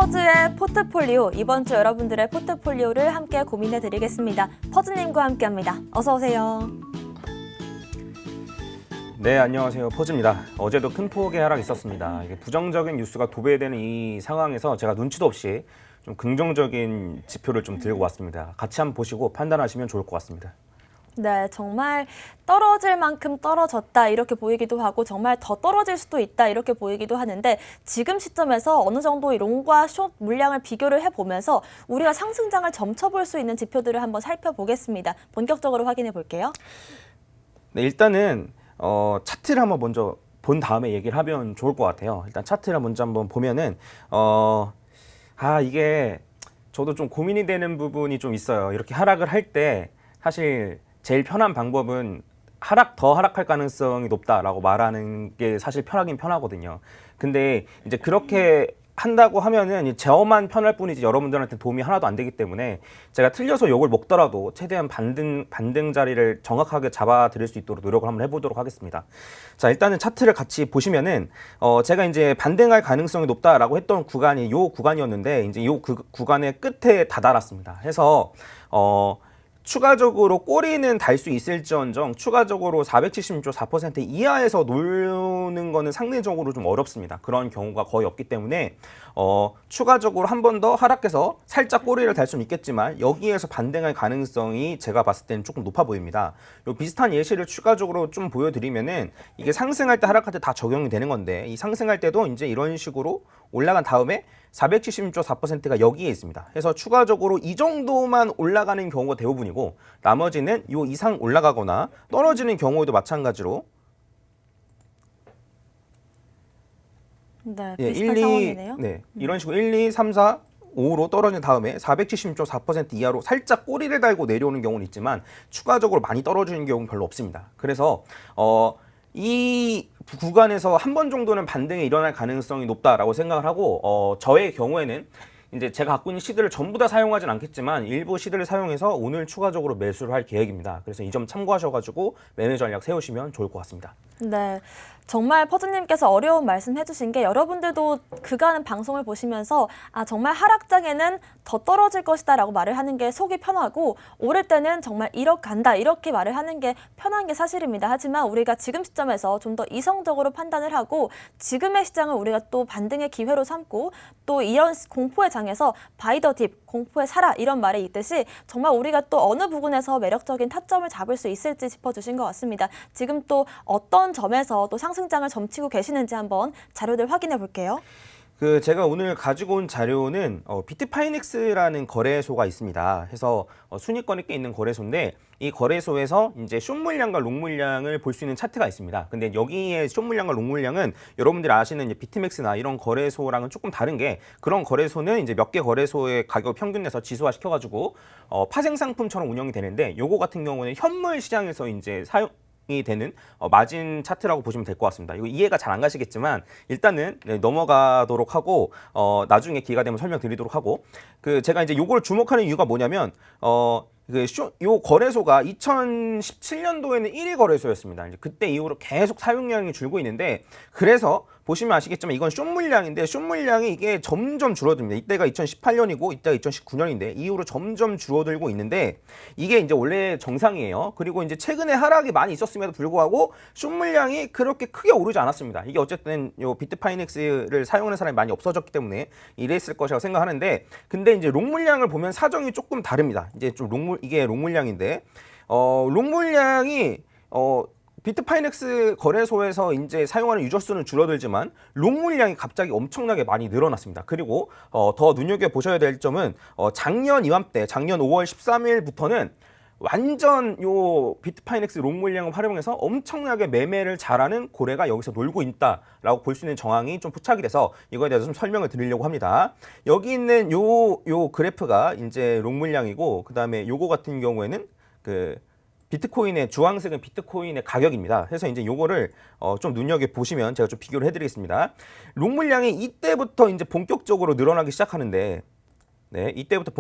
퍼즈의 포트폴리오, 이번 주 여러분들의 포트폴리오를 함께 고민해 드리겠습니다. 퍼즈님과 함께합니다. 어서 오세요. 네, 안녕하세요. 퍼즈입니다. 어제도 큰 폭의 하락이 있었습니다. 이게 부정적인 뉴스가 도배되는 이 상황에서 제가 눈치도 없이 좀 긍정적인 지표를 좀 들고 왔습니다. 같이 한번 보시고 판단하시면 좋을 것 같습니다. 네, 정말 떨어질 만큼 떨어졌다 이렇게 보이기도 하고 정말 더 떨어질 수도 있다 이렇게 보이기도 하는데 지금 시점에서 어느 정도 롱과 숏 물량을 비교를 해보면서 우리가 상승장을 점쳐볼 수 있는 지표들을 한번 살펴보겠습니다. 본격적으로 확인해 볼게요. 네, 일단은 차트를 한번 먼저 본 다음에 얘기를 하면 좋을 것 같아요. 일단 차트를 먼저 한번 보면은 이게 저도 좀 고민이 되는 부분이 좀 있어요. 이렇게 하락을 할 때 사실 제일 편한 방법은 더 하락할 가능성이 높다라고 말하는 게 사실 편하긴 편하거든요. 근데 이제 그렇게 한다고 하면은 저만 편할 뿐이지 여러분들한테 도움이 하나도 안 되기 때문에 제가 틀려서 욕을 먹더라도 최대한 반등 자리를 정확하게 잡아 드릴 수 있도록 노력을 한번 해보도록 하겠습니다. 자, 일단은 차트를 같이 보시면은 제가 이제 반등할 가능성이 높다라고 했던 구간이 요 구간이었는데 이제 요 구간의 끝에 다다랐습니다. 해서 추가적으로 꼬리는 달 수 있을지언정 추가적으로 476조 4% 이하에서 노는 거는 상대적으로 좀 어렵습니다. 그런 경우가 거의 없기 때문에 추가적으로 한 번 더 하락해서 살짝 꼬리를 달 수는 있겠지만 여기에서 반등할 가능성이 제가 봤을 때는 조금 높아 보입니다. 요 비슷한 예시를 추가적으로 좀 보여드리면은 이게 상승할 때 하락할 때 다 적용이 되는 건데 이 상승할 때도 이제 이런 식으로 올라간 다음에 476조 4%가 여기에 있습니다. 그래서 추가적으로 이 정도만 올라가는 경우가 대부분이고 나머지는 이 이상 올라가거나 떨어지는 경우에도 마찬가지로 네, 예, 비슷한 상황이네요. 네, 이런 식으로 1, 2, 3, 4, 5로 떨어진 다음에 476조 4% 이하로 살짝 꼬리를 달고 내려오는 경우는 있지만 추가적으로 많이 떨어지는 경우는 별로 없습니다. 그래서 이 구간에서 한 번 정도는 반등이 일어날 가능성이 높다라고 생각을 하고 저의 경우에는 이제 제가 갖고 있는 시드를 전부 다 사용하진 않겠지만 일부 시드를 사용해서 오늘 추가적으로 매수를 할 계획입니다. 그래서 이 점 참고하셔가지고 매매 전략 세우시면 좋을 것 같습니다. 네, 정말 퍼즈님께서 어려운 말씀 해주신 게 여러분들도 그간 방송을 보시면서 정말 하락장에는 더 떨어질 것이다 라고 말을 하는 게 속이 편하고 오를 때는 정말 1억 간다 이렇게 말을 하는 게 편한 게 사실입니다. 하지만 우리가 지금 시점에서 좀 더 이성적으로 판단을 하고 지금의 시장을 우리가 또 반등의 기회로 삼고 또 이런 공포의 장에서 바이 더 딥, 공포의 사라 이런 말이 있듯이 정말 우리가 또 어느 부분에서 매력적인 타점을 잡을 수 있을지 짚어주신 것 같습니다. 지금 또 어떤 점에서 또 상승장을 점치고 계시는지 한번 자료들 확인해 볼게요. 제가 오늘 가지고 온 자료는 비트파이넥스라는 거래소가 있습니다. 해서 순위권에 꽤 있는 거래소인데 이 거래소에서 이제 숏 물량과 롱 물량을 볼 수 있는 차트가 있습니다. 근데 여기에 숏 물량과 롱 물량은 여러분들이 아시는 이제 비트맥스나 이런 거래소랑은 조금 다른 게 그런 거래소는 이제 몇 개 거래소의 가격 평균 내서 지수화 시켜가지고 파생 상품처럼 운영이 되는데 요거 같은 경우는 현물 시장에서 이제 이 되는 마진 차트라고 보시면 될 것 같습니다. 이거 이해가 잘 안 가시겠지만 일단은 넘어가도록 하고 나중에 기회가 되면 설명드리도록 하고 제가 이제 요걸 주목하는 이유가 뭐냐면 요 거래소가 2017년도에는 1위 거래소였습니다. 이제 그때 이후로 계속 사용량이 줄고 있는데 그래서 보시면 아시겠지만 이건 숏 물량인데 숏 물량이 이게 점점 줄어듭니다. 이때가 2018년이고 이때가 2019년인데 이후로 점점 줄어들고 있는데 이게 이제 원래 정상이에요. 그리고 이제 최근에 하락이 많이 있었음에도 불구하고 숏 물량이 그렇게 크게 오르지 않았습니다. 이게 어쨌든 요 비트파이넥스를 사용하는 사람이 많이 없어졌기 때문에 이랬을 것이라고 생각하는데 근데 이제 롱 물량을 보면 사정이 조금 다릅니다. 이제 좀 이게 롱 물량인데 롱 물량이 비트파이넥스 거래소에서 이제 사용하는 유저 수는 줄어들지만 롱 물량이 갑자기 엄청나게 많이 늘어났습니다. 그리고 더 눈여겨보셔야 될 점은 작년 이맘때, 작년 5월 13일부터는 완전 요 비트파이넥스 롱 물량을 활용해서 엄청나게 매매를 잘하는 고래가 여기서 놀고 있다라고 볼 수 있는 정황이 좀 포착이 돼서 이거에 대해서 좀 설명을 드리려고 합니다. 여기 있는 요 그래프가 이제 롱 물량이고 그 다음에 요거 같은 경우에는 비트코인의 주황색은 비트코인의 가격입니다. 그래서 이제 요거를 좀 눈여겨 보시면 제가 좀 비교를 해드리겠습니다. 롱 물량이 이때부터 이제 본격적으로 늘어나기 시작하는데, 네, 이때부터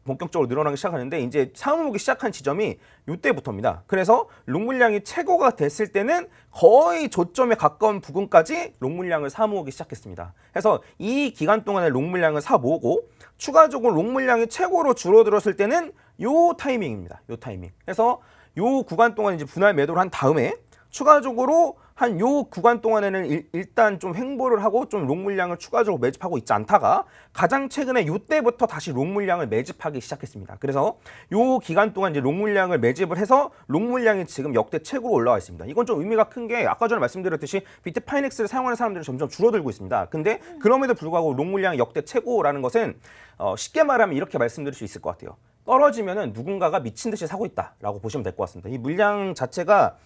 본격적으로 늘어나기 시작하는데 이제 사모으기 시작한 지점이 이때부터입니다. 그래서 롱 물량이 최고가 됐을 때는 거의 저점에 가까운 부근까지 롱 물량을 사모으기 시작했습니다. 그래서 이 기간 동안에 롱 물량을 사모으고 추가적으로 롱 물량이 최고로 줄어들었을 때는 요 타이밍입니다. 요 타이밍. 그래서 요 구간 동안 이제 분할 매도를 한 다음에 추가적으로 한 요 구간 동안에는 일단 좀 횡보를 하고 좀 롱 물량을 추가적으로 매집하고 있지 않다가 가장 최근에 요때부터 다시 롱 물량을 매집하기 시작했습니다. 그래서 요 기간 동안 이제 롱 물량을 매집을 해서 롱 물량이 지금 역대 최고로 올라와 있습니다. 이건 좀 의미가 큰 게 아까 전에 말씀드렸듯이 비트파이넥스를 사용하는 사람들이 점점 줄어들고 있습니다. 근데 그럼에도 불구하고 롱 물량이 역대 최고라는 것은 쉽게 말하면 이렇게 말씀드릴 수 있을 것 같아요. 떨어지면은 누군가가 미친 듯이 사고 있다라고 보시면 될 것 같습니다. 이 물량 자체가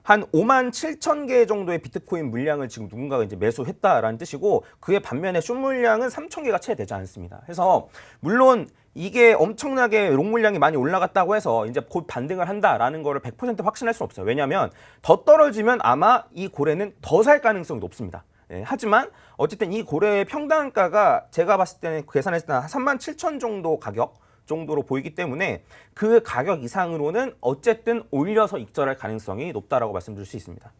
한 5만 7천 개 정도의 비트코인 물량을 지금 누군가가 이제 매수했다라는 뜻이고 그의 반면에 숏 물량은 3천 개가 채 되지 않습니다. 그래서 물론 이게 엄청나게 롱 물량이 많이 올라갔다고 해서 이제 곧 반등을 한다라는 거를 100% 확신할 수는 없어요. 왜냐하면 더 떨어지면 아마 이 고래는 더 살 가능성이 높습니다. 예, 하지만 어쨌든 이 고래의 평단가가 제가 봤을 때는 계산했을 때 한 3만 7천 정도 가격 정도로 보이기 때문에 그 가격 이상으로는 어쨌든 올려서 익절할 가능성이 높다라고 말씀드릴 수 있습니다.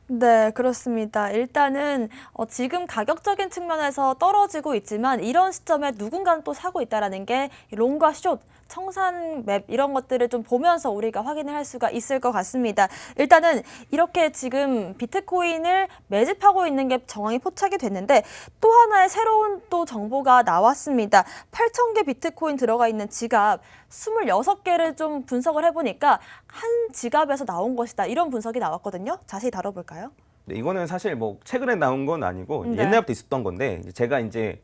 네, 그렇습니다. 일단은 지금 가격적인 측면에서 떨어지고 있지만 이런 시점에 누군가는 또 사고 있다는 게 롱과 숏, 청산 맵 이런 것들을 좀 보면서 우리가 확인을 할 수가 있을 것 같습니다. 일단은 이렇게 지금 비트코인을 매집하고 있는 게 정황이 포착이 됐는데 또 하나의 새로운 또 정보가 나왔습니다. 8,000개 비트코인 들어가 있는 지갑 26개를 좀 분석을 해보니까 한 지갑에서 나온 것이다. 이런 분석이 나왔거든요. 자세히 다뤄볼까요? 네, 이거는 사실 뭐 최근에 나온 건 아니고 네. 옛날부터 있었던 건데 제가 이제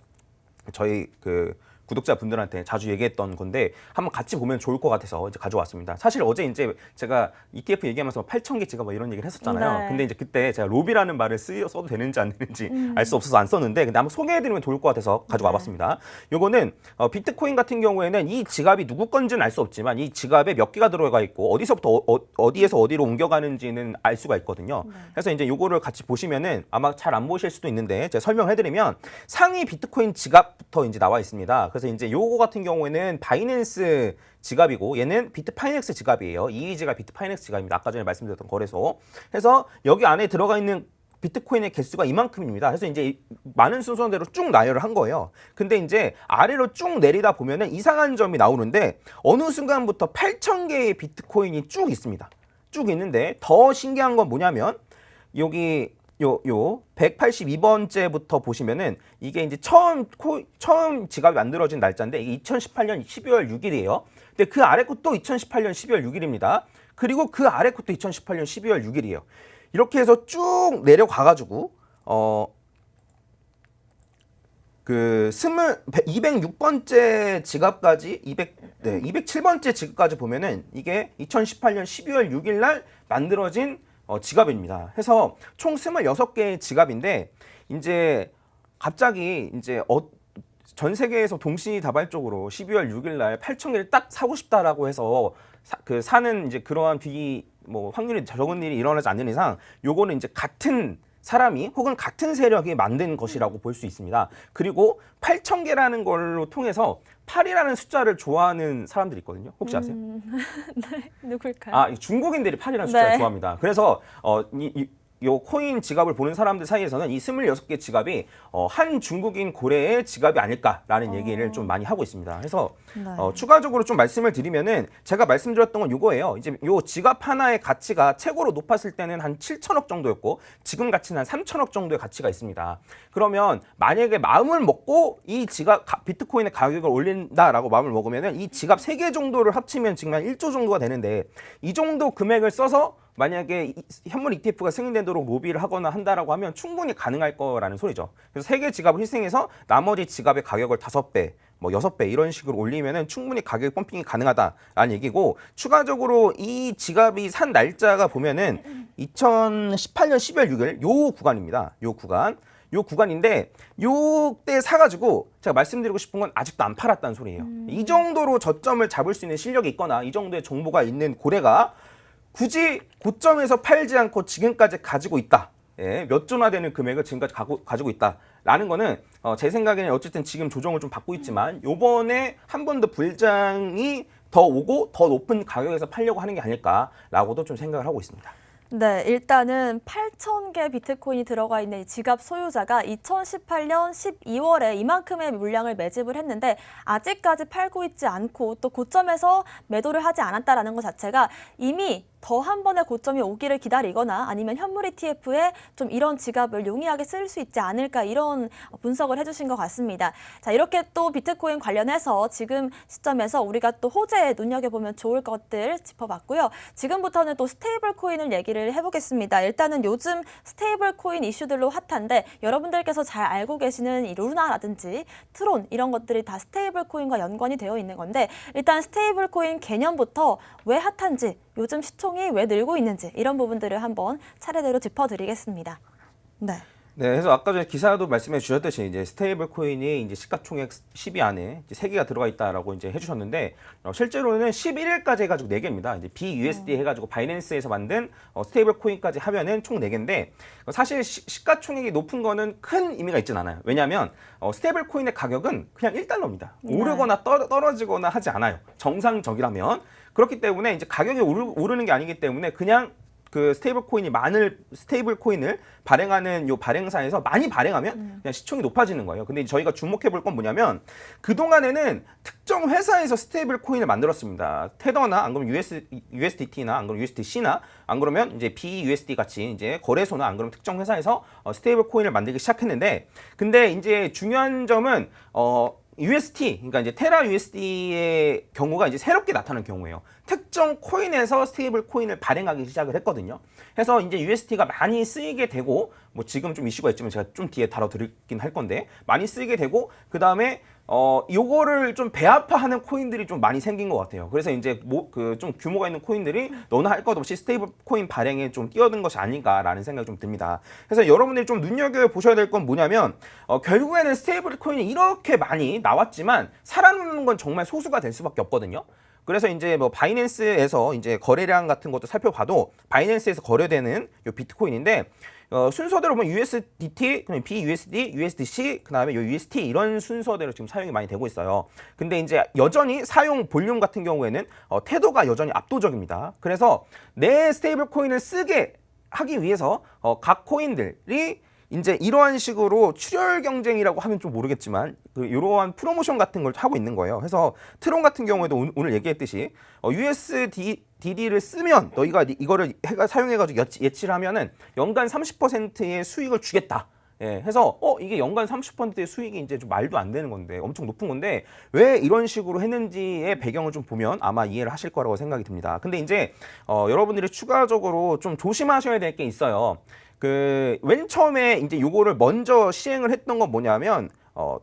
저희 그 구독자분들한테 자주 얘기했던 건데 한번 같이 보면 좋을 것 같아서 이제 가져왔습니다. 사실 어제 이제 제가 ETF 얘기하면서 8,000개 지갑 뭐 이런 얘기를 했었잖아요. 네. 근데 이제 그때 제가 로비라는 말을 써도 되는지 안 되는지 알 수 없어서 안 썼는데 근데 한번 소개해드리면 좋을 것 같아서 가져와 봤습니다. 요거는 비트코인 같은 경우에는 이 지갑이 누구 건지는 알 수 없지만 이 지갑에 몇 개가 들어가 있고 어디서부터 어디에서 어디로 옮겨가는지는 알 수가 있거든요. 그래서 이제 요거를 같이 보시면은 아마 잘 안 보실 수도 있는데 제가 설명해드리면 상위 비트코인 지갑부터 이제 나와 있습니다. 그래서 이제 요거 같은 경우에는 바이낸스 지갑이고 얘는 비트파이넥스 지갑이에요. 이의지가 비트파이넥스 지갑입니다. 아까 전에 말씀드렸던 거래소. 그래서 여기 안에 들어가 있는 비트코인의 개수가 이만큼입니다. 그래서 이제 많은 순서대로 쭉 나열을 한 거예요. 근데 이제 아래로 쭉 내리다 보면은 이상한 점이 나오는데 어느 순간부터 8,000개의 비트코인이 쭉 있습니다. 쭉 있는데 더 신기한 건 뭐냐면 여기 요 182번째부터 보시면은 이게 이제 처음 지갑이 만들어진 날짜인데 이게 2018년 12월 6일이에요. 근데 그 아래 것도 2018년 12월 6일입니다. 그리고 그 아래 것도 2018년 12월 6일이에요. 이렇게 해서 쭉 내려가 가지고 206번째 지갑까지 207번째 지갑까지 보면은 이게 2018년 12월 6일 날 만들어진 지갑입니다. 해서 총 26개의 지갑인데 이제 갑자기 이제 전 세계에서 동시다발적으로 12월 6일 날 8,000개를 딱 사고 싶다라고 해서 사는 이제 그러한 확률이 적은 일이 일어나지 않는 이상 요거는 이제 같은 사람이 혹은 같은 세력이 만든 것이라고 볼 수 있습니다. 그리고 8,000개라는 걸로 통해서 8이라는 숫자를 좋아하는 사람들이 있거든요. 혹시 아세요? 네, 누굴까요? 아, 중국인들이 8이라는 숫자를 네. 좋아합니다. 그래서 요 코인 지갑을 보는 사람들 사이에서는 이 26개 지갑이 한 중국인 고래의 지갑이 아닐까라는 얘기를 좀 많이 하고 있습니다. 그래서 네. 추가적으로 좀 말씀을 드리면은 제가 말씀드렸던 건 요거예요. 이제 요 지갑 하나의 가치가 최고로 높았을 때는 한 7천억 정도였고 지금 가치는 한 3천억 정도의 가치가 있습니다. 그러면 만약에 마음을 먹고 이 비트코인의 가격을 올린다라고 마음을 먹으면은 이 지갑 3개 정도를 합치면 지금 한 1조 정도가 되는데 이 정도 금액을 써서 만약에 현물 ETF가 승인되도록 로비를 하거나 한다라고 하면 충분히 가능할 거라는 소리죠. 그래서 3개 지갑을 희생해서 나머지 지갑의 가격을 5배, 6배 이런 식으로 올리면은 충분히 가격 펌핑이 가능하다라는 얘기고 추가적으로 이 지갑이 산 날짜가 보면은 2018년 12월 6일 요 구간입니다. 요 구간인데 요때 사가지고 제가 말씀드리고 싶은 건 아직도 안 팔았다는 소리예요. 이 정도로 저점을 잡을 수 있는 실력이 있거나 이 정도의 정보가 있는 고래가 굳이 고점에서 팔지 않고 지금까지 가지고 있다. 몇 조나 되는 금액을 지금까지 가지고 있다라는 거는 제 생각에는 어쨌든 지금 조정을 좀 받고 있지만 요번에 한 번 더 불장이 더 오고 더 높은 가격에서 팔려고 하는 게 아닐까라고도 좀 생각을 하고 있습니다. 네, 일단은 8,000개 비트코인이 들어가 있는 이 지갑 소유자가 2018년 12월에 이만큼의 물량을 매집을 했는데 아직까지 팔고 있지 않고 또 고점에서 매도를 하지 않았다라는 것 자체가 이미 더 한 번의 고점이 오기를 기다리거나 아니면 현물 ETF에 좀 이런 지갑을 용이하게 쓸 수 있지 않을까 이런 분석을 해주신 것 같습니다. 자, 이렇게 또 비트코인 관련해서 지금 시점에서 우리가 또 호재에 눈여겨보면 좋을 것들 짚어봤고요. 지금부터는 또 스테이블 코인을 얘기를 해보겠습니다. 일단은 요즘 스테이블 코인 이슈들로 핫한데 여러분들께서 잘 알고 계시는 이 루나라든지 트론 이런 것들이 다 스테이블 코인과 연관이 되어 있는 건데 일단 스테이블 코인 개념부터 왜 핫한지 요즘 시총이 왜 늘고 있는지 이런 부분들을 한번 차례대로 짚어드리겠습니다. 네. 네, 그래서 아까 전에 기사도 말씀해 주셨듯이 이제 스테이블 코인이 이제 시가총액 10위 안에 이제 3개가 들어가 있다라고 이제 해주셨는데 실제로는 11일까지 해가지고 4개입니다. 이제 BUSD 해가지고 바이낸스에서 만든 스테이블 코인까지 하면은 총 4개인데 사실 시가총액이 높은 거는 큰 의미가 있진 않아요. 왜냐하면 스테이블 코인의 가격은 그냥 1달러입니다. 오르거나 떨어지거나 하지 않아요. 정상적이라면 그렇기 때문에 이제 가격이 오르는 게 아니기 때문에 그냥 그 스테이블 코인을 발행하는 요 발행사에서 많이 발행하면 그냥 시총이 높아지는 거예요. 근데 저희가 주목해 볼 건 뭐냐면 그동안에는 특정 회사에서 스테이블 코인을 만들었습니다. 테더나 안 그러면 USDT나 안 그러면 USDC나 안 그러면 이제 BUSD 같이 이제 거래소나 안 그러면 특정 회사에서 스테이블 코인을 만들기 시작했는데 근데 이제 중요한 점은 UST, 그러니까 이제 테라 USD의 경우가 이제 새롭게 나타난 경우예요. 특정 코인에서 스테이블 코인을 발행하기 시작을 했거든요. 그래서 이제 UST가 많이 쓰이게 되고, 뭐 지금 좀 이슈가 있지만 제가 좀 뒤에 다뤄드리긴 할 건데, 많이 쓰이게 되고, 그 다음에 요거를 좀 배합화하는 코인들이 좀 많이 생긴 것 같아요. 그래서 이제 좀 규모가 있는 코인들이 너나 할 것 없이 스테이블 코인 발행에 좀 뛰어든 것이 아닌가라는 생각이 좀 듭니다. 그래서 여러분들이 좀 눈여겨 보셔야 될 건 뭐냐면 결국에는 스테이블 코인이 이렇게 많이 나왔지만 살아남는 건 정말 소수가 될 수밖에 없거든요. 그래서 이제 뭐 바이낸스에서 이제 거래량 같은 것도 살펴봐도 바이낸스에서 거래되는 요 비트코인인데 순서대로 보면 USDT, 그다음에 BUSD, USDC, 그다음에 요 UST 이런 순서대로 지금 사용이 많이 되고 있어요. 근데 이제 여전히 사용 볼륨 같은 경우에는 태도가 여전히 압도적입니다. 그래서 내 스테이블 코인을 쓰게 하기 위해서 각 코인들이 이제 이러한 식으로 출혈 경쟁이라고 하면 좀 모르겠지만 이러한 프로모션 같은 걸 하고 있는 거예요. 그래서 트론 같은 경우에도 오늘 얘기했듯이 USDD를 쓰면 너희가 이거를 사용해가지고 예치를 하면은 연간 30%의 수익을 주겠다. 예, 해서 이게 연간 30%의 수익이 이제 좀 말도 안 되는 건데 엄청 높은 건데 왜 이런 식으로 했는지의 배경을 좀 보면 아마 이해를 하실 거라고 생각이 듭니다. 근데 이제 여러분들이 추가적으로 좀 조심하셔야 될 게 있어요. 맨 처음에 이제 요거를 먼저 시행을 했던 건 뭐냐면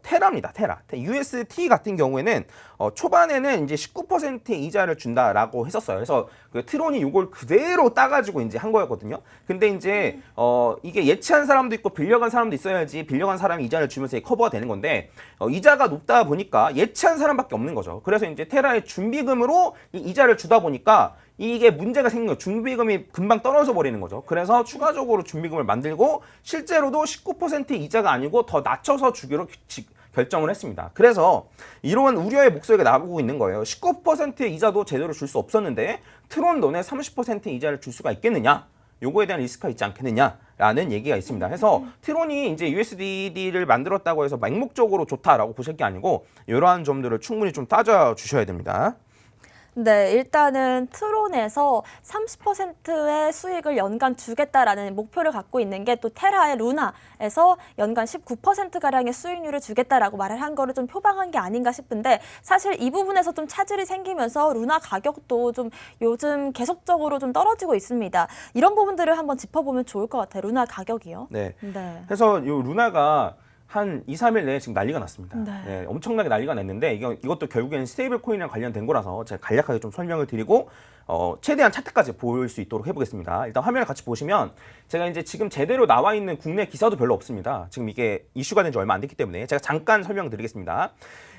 테라입니다. 테라. UST 같은 경우에는 초반에는 이제 19% 이자를 준다라고 했었어요. 그래서 그 트론이 요걸 그대로 따가지고 이제 한 거였거든요. 근데 이제 이게 예치한 사람도 있고 빌려간 사람도 있어야지 빌려간 사람이 이자를 주면서 커버가 되는 건데 이자가 높다 보니까 예치한 사람밖에 없는 거죠. 그래서 이제 테라의 준비금으로 이 이자를 주다 보니까 이게 문제가 생긴 거예요. 준비금이 금방 떨어져 버리는 거죠. 그래서 추가적으로 준비금을 만들고 실제로도 19% 이자가 아니고 더 낮춰서 주기로 결정을 했습니다. 그래서 이러한 우려의 목소리가 나오고 있는 거예요. 19%의 이자도 제대로 줄 수 없었는데 트론 너네 30% 이자를 줄 수가 있겠느냐? 요거에 대한 리스크가 있지 않겠느냐라는 얘기가 있습니다. 그래서 트론이 이제 USDD를 만들었다고 해서 맹목적으로 좋다라고 보실 게 아니고 이러한 점들을 충분히 좀 따져 주셔야 됩니다. 네, 일단은 트론에서 30%의 수익을 연간 주겠다라는 목표를 갖고 있는 게 또 테라의 루나에서 연간 19%가량의 수익률을 주겠다라고 말을 한 거를 좀 표방한 게 아닌가 싶은데 사실 이 부분에서 좀 차질이 생기면서 루나 가격도 좀 요즘 계속적으로 좀 떨어지고 있습니다. 이런 부분들을 한번 짚어보면 좋을 것 같아요. 루나 가격이요. 네. 네. 그래서 요 루나가 한 2, 3일 내에 지금 난리가 났습니다. 네. 네, 엄청나게 난리가 났는데 이것도 결국에는 스테이블 코인이랑 관련된 거라서 제가 간략하게 좀 설명을 드리고 최대한 차트까지 볼 수 있도록 해보겠습니다. 일단 화면을 같이 보시면 제가 이제 지금 제대로 나와 있는 국내 기사도 별로 없습니다. 지금 이게 이슈가 된 지 얼마 안 됐기 때문에 제가 잠깐 설명드리겠습니다.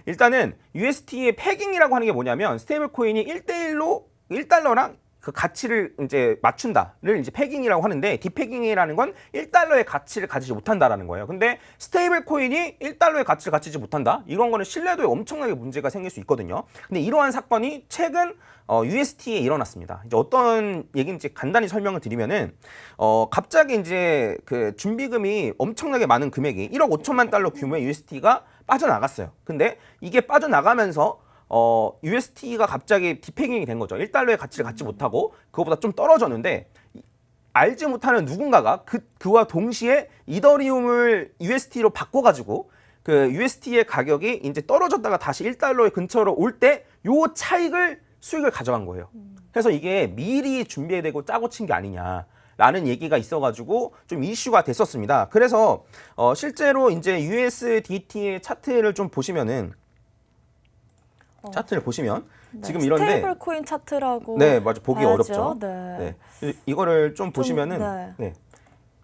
일단은 UST의 패깅이라고 하는 게 뭐냐면 스테이블 코인이 1대1로 1달러랑 그 가치를 이제 맞춘다를 이제 패깅이라고 하는데, 디패깅이라는 건 1달러의 가치를 가지지 못한다라는 거예요. 근데 스테이블 코인이 1달러의 가치를 가지지 못한다? 이런 거는 신뢰도에 엄청나게 문제가 생길 수 있거든요. 근데 이러한 사건이 최근 UST에 일어났습니다. 이제 어떤 얘기인지 간단히 설명을 드리면은 갑자기 이제 그 준비금이 엄청나게 많은 금액이 1억 5천만 달러 규모의 UST가 빠져나갔어요. 근데 이게 빠져나가면서 UST가 갑자기 디패깅이 된 거죠. 1달러의 가치를 갖지 못하고 그거보다 좀 떨어졌는데, 알지 못하는 누군가가 그와 동시에 이더리움을 UST로 바꿔가지고 그 UST의 가격이 이제 떨어졌다가 다시 1달러의 근처로 올 때 요 차익을 수익을 가져간 거예요. 그래서 이게 미리 준비되고 짜고 친 게 아니냐라는 얘기가 있어가지고 좀 이슈가 됐었습니다. 그래서 실제로 이제 USDT의 차트를 좀 보시면은, 차트를 보시면 지금 이런데, 스테이블 코인 차트라고. 네, 맞아, 보기 봐야죠. 어렵죠. 네. 이거를 좀 보시면은, 네.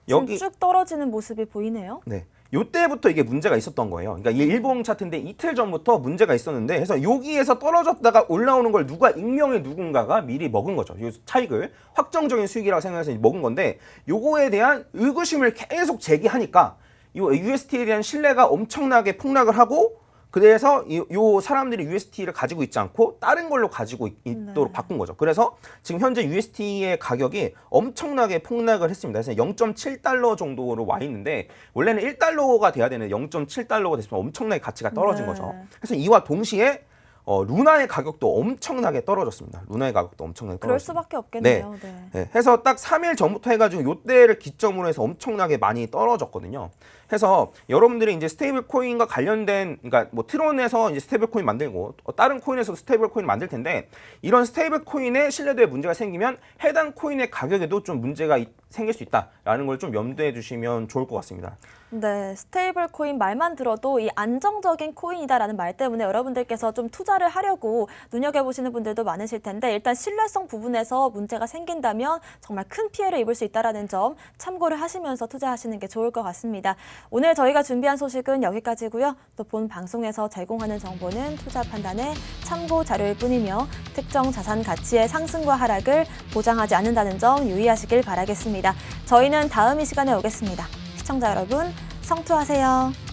여기 쭉 떨어지는 모습이 보이네요. 네. 요때부터 이게 문제가 있었던 거예요. 그러니까 이게 일봉 차트인데 이틀 전부터 문제가 있었는데, 그래서 여기에서 떨어졌다가 올라오는 걸 익명의 누군가가 미리 먹은 거죠. 요 차익을 확정적인 수익이라고 생각해서 먹은 건데, 요거에 대한 의구심을 계속 제기하니까 요 UST에 대한 신뢰가 엄청나게 폭락을 하고, 그래서 요 사람들이 UST를 가지고 있지 않고 다른 걸로 가지고 있도록 바꾼 거죠. 그래서 지금 현재 UST의 가격이 엄청나게 폭락을 했습니다. 그래서 0.7달러 정도로 와 있는데, 원래는 1달러가 돼야 되는 0.7달러가 됐으면 엄청나게 가치가 떨어진 거죠. 그래서 이와 동시에 루나의 가격도 엄청나게 떨어졌습니다. 루나의 가격도 엄청나게 그럴 떨어졌습니다. 수밖에 없겠네요. 네. 해서 딱 3일 전부터 해가지고 요때를 기점으로 해서 엄청나게 많이 떨어졌거든요. 해서 여러분들이 이제 스테이블 코인과 관련된, 그러니까 뭐 트론에서 이제 스테이블 코인 만들고 다른 코인에서도 스테이블 코인 만들 텐데, 이런 스테이블 코인의 신뢰도에 문제가 생기면 해당 코인의 가격에도 좀 문제가 생길 수 있다라는 걸 좀 염두해 주시면 좋을 것 같습니다. 네, 스테이블 코인 말만 들어도 이 안정적인 코인이다라는 말 때문에 여러분들께서 좀 투자를 하려고 눈여겨보시는 분들도 많으실 텐데, 일단 신뢰성 부분에서 문제가 생긴다면 정말 큰 피해를 입을 수 있다는 점 참고를 하시면서 투자하시는 게 좋을 것 같습니다. 오늘 저희가 준비한 소식은 여기까지고요. 또 본 방송에서 제공하는 정보는 투자 판단의 참고 자료일 뿐이며 특정 자산 가치의 상승과 하락을 보장하지 않는다는 점 유의하시길 바라겠습니다. 저희는 다음 이 시간에 오겠습니다. 시청자 여러분, 성투하세요.